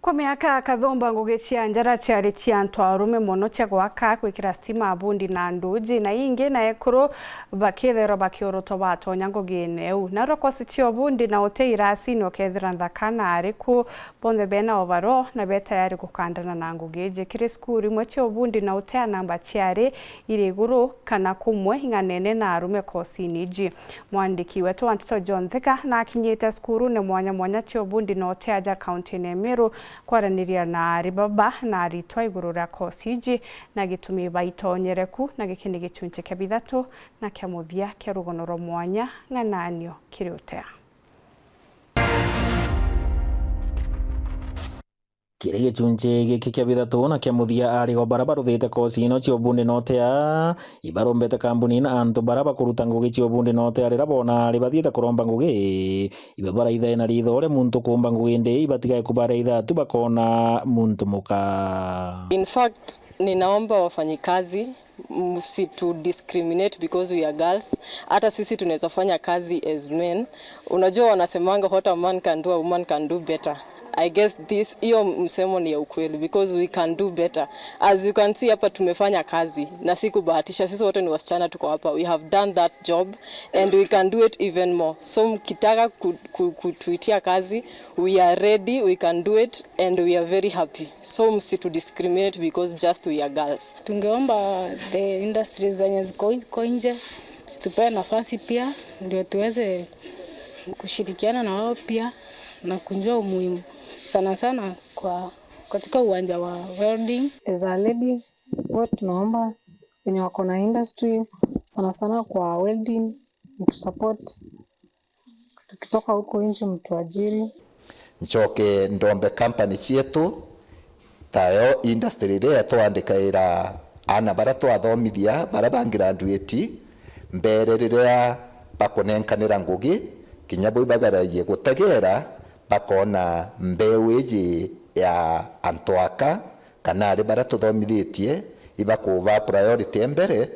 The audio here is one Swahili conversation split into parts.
Kwa miaka kathomba ngugi cia njara ciari cia antu arume muno cia gwaka gwikira stima bundi na nduji na ingi na ekuru bakithero bakiuruto batonya ngugi-ini eu na rokosi cio bundi na ote irasi no kethira nthakana ariku bonthe bena ovaro na beta yari gukandana na ngugi jikiri skuru imwe cio bundi na ote namba ciari iri iguru kana kumwe inganene na arume kosini ji mwandiki wetu Antito John Thika na akinyite skuru ne mwanya cio bundi na ote aja county ne Meru kwaraniria na aribaba na aritwa iguru ria kosiji na gitumi baitonyereku na gikini gicunche kia bithatu na kia muthia kia rugono rwa mwanya ng'ananio kiri utea. Kiri gicunche giki kia bithatu na kia muthia arigo baraba ruthite kosi ino cio bundi na otea ibarombete kambuni na antu baraba kuruta ngugi cio bundi na otea rira bona ribathiite kuromba ngugi ibabara ithae na ritho ore muntu kumba ngugi ndi ibatigae kubara ithatu bakona muntu muka. In fact, ninaomba wafanyikazi msitu discriminate because we are girls. Hata sisi tunaweza fanya kazi as men. Unajua wanasemanga what a man can do, a woman can do better. I guess hiyo msemo ni ya ukweli because we can do better. As you can see hapa tumefanya kazi na si kubahatisha, sisi wote ni wasichana tuko hapa. We have done that job and we can do it even more. So mkitaka kutuitia kazi, we are ready, we can do it and we are very happy. So msitu discriminate because just we are girls. Tungeomba the industries zenye ziko nje situpe nafasi pia ndio tuweze kushirikiana na wao pia na kujua umuhimu sana sana kwa katika uwanja wa welding. As a lady, what tunaomba wenye wako na industry sana sana kwa welding mtu support, tukitoka huko nje mtu ajiri. Nchoke ndombe company cietu tayo industry ria twandikaira ana bara twathomithia bara bangraduate mbere riria bakonenkanira ngugi kinya boi bagaragie gutegera bakona mbeu iji ya antoaka kana ari bara tuthomithitie ibakuva priority mbere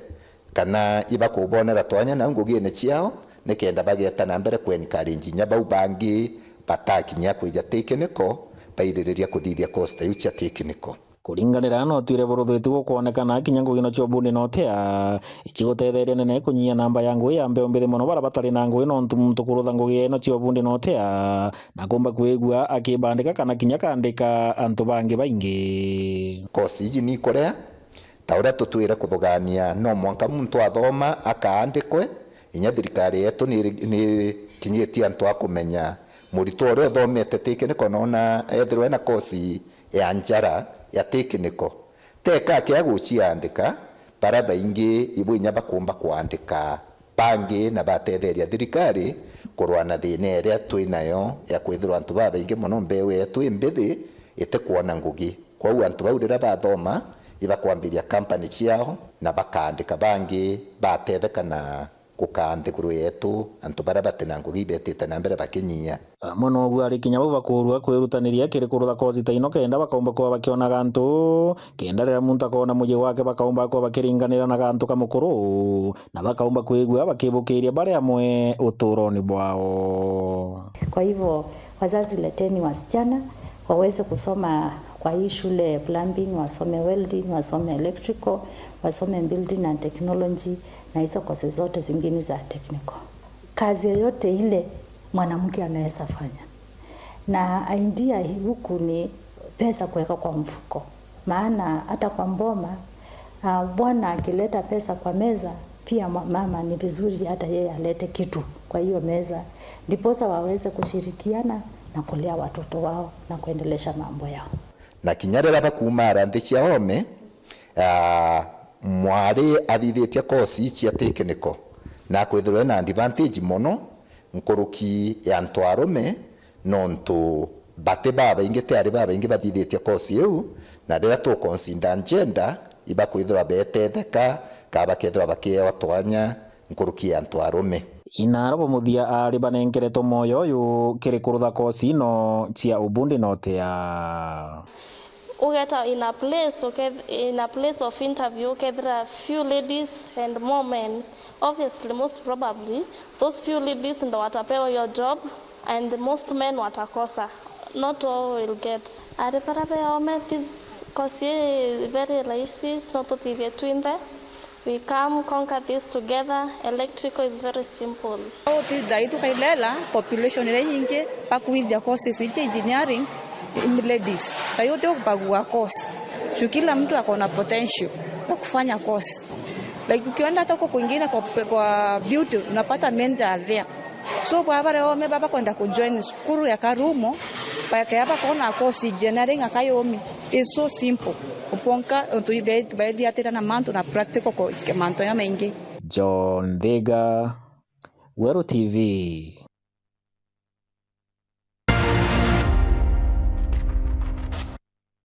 kana ibakubonera twanya na ngugi-ini ciao nikenda bageta na mbere kwencourage nya bau bangi batakinya kuija technical baiririria kuthithia cost iu cia technical. Kuringanira no twire buruthitu gukonekana kinya ngugi no cio bundi no tea ichigotetheria nene kunyia namba ya ngui ya mbeo mbithi muno bara batari na ngui no ntu kurutha ngugi no cio bundi no tea na kumba kwigua akibandika kana kinya kandika antu bangi baingi. Kosi iji ni korea ta uria tutwire kuthugania no mwanka muntu athoma akaandikwe inya thirikari yetu ni kinyitie antu akumenya murito uria thomete technical nona ethirwe na kosi ya njara ya technical teka kia guciandika bara baingi ibuinya bakumba kuandika bangi na batetheria thirikari kurwana thina iria twinayo ya kwithirwa antu baingi muno mbeu yetu imbithi ite kuona ngugi kwa antu bau rira bathoma ibakwambiria company ciao na bakaandika bangi batetheka na kukanthiguru yetu antu bara batina ngugi betite na mbere bakinyia muno gwa ari kinya bakurua kwirutaniria kiri kurutha kozi ta ino kenda bakaumba kwa bakiona gantu kenda rira muntu akona muji wake bakaumba kwa bakiringanira na gantu kamukuru na bakaumba kwigua bakibukiria bare amwe uturoni bwao. Kwa hivyo wazazi, leteni wasichana waweze kusoma kwa hii shule plumbing, wasome welding, wasome electrical, wasome building and technology na hizo kozi zote zingine za technical. Kazi yoyote ile mwanamke anaweza fanya. Na idea huku ni pesa kuweka kwa mfuko. Maana hata kwa mboma bwana akileta pesa kwa meza pia mama ni vizuri hata yeye alete kitu kwa hiyo meza ndiposa waweze kushirikiana na kulea watoto wao na kuendelesha mambo yao. Na kinyarira bakumara nthi cia home mwari athithitie kosi cia technical na kwithirwe na advantage muno nkuruki ya antu arume nontu bate baba ingi te ari baba ingi bathithitie kosi iu na rira tu consider gender iba kwithirwa betetheka kaba kethirwa bakiewa twanya nkuruki ya antu arume. Inarabo muthia ari banenkereto moyo yu kiri kurutha kosi no cia ubundi no tea. Ugeta in a place of interview, okay, there are few ladies and more men. Obviously, most probably, those few ladies ndo watapewa your job and most men watakosa. not all will get. Are para this course very rahisi, not to the twin there. We come conquer this together. Electrical is very simple. Daitu kailela population ile nyingi pakuidya courses ichi engineering in ladies. Tayote kupagua course. Kila mtu akona potential ya kufanya course. Like ukienda hata huko kwingine kwa beauty unapata mentor there. So kwa habari wao baba kwenda kujoin skuru ya Karumo paka hapa kona course engineering akayomi. It's so simple. Uponka baadhi ya na manto na practical kwa manto ya mengi. John Thega, Wero TV.